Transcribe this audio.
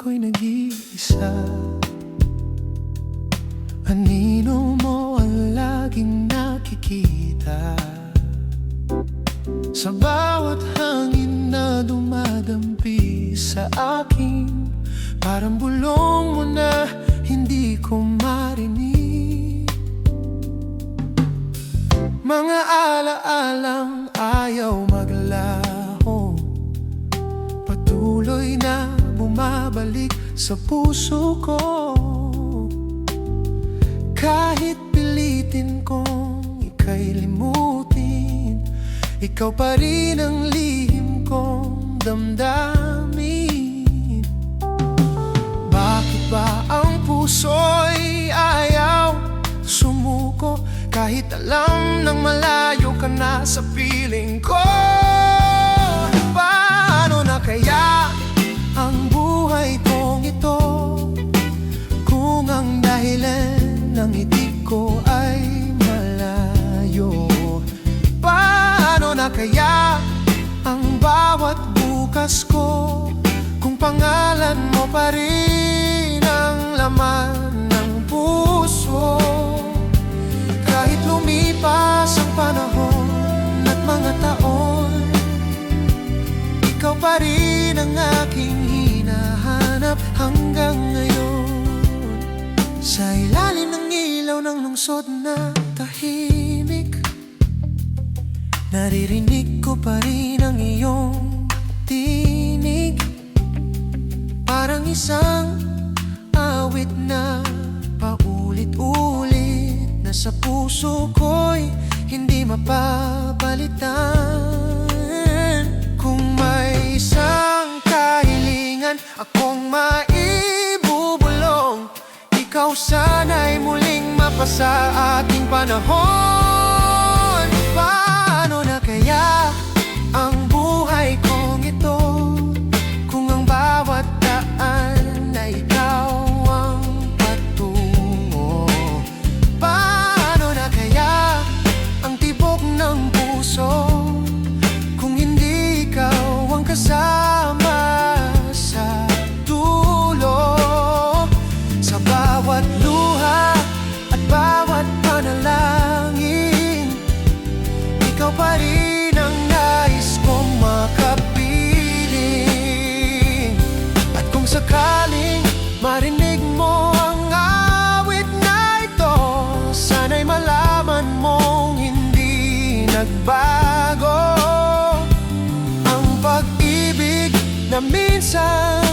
ako'y nag-iisa. Anino mo ang laging nakikita sa bawat hangin na dumadampi sa akin. Parang bulong mo na hindi ko marinig, mga alaalang ayaw maglaho, patuloy na bumabalik sa puso ko. Kahit pilitin kong ika'y limutin, ikaw pa rin ang lihim kong damdamin. Bakit ba ang puso'y ayaw sumuko, kahit alam ng malayo ka na sa piling ko? Paano na kaya ang buhay kong ito, kung ang dahilan ng ngiti ko ay malayo? Paano na kaya ang bawat bukas ko, kung pangalan mo pa rin ang laman ng puso? Kahit lumipas ang panahon at mga taon, ikaw pa rin ang aking hinahanap hanggang ngayon. Sa ilalim ng ilaw ng lungsod na tahimik, naririnig ko pa rin ang iyong tinig. Parang isang awit na paulit-ulit na sa puso ko'y hindi mapapalitan. Kung may isang kahilingan akong maibubulong, ikaw sana'y muling mapasa ating panahon. Paano na kaya ang buhay kong ito, kung ang bawat daan na ikaw ang patungo? Paano na kaya ang tibok ng puso, kung hindi ikaw ang kasama sa dulo? Sa bawat luha at bawat panalangin, ikaw pa rin ang nais kong makapiling. At kung sakaling marinig mo ang awit na ito, sana'y malaman mong hindi nagbago ang pag-ibig na minsan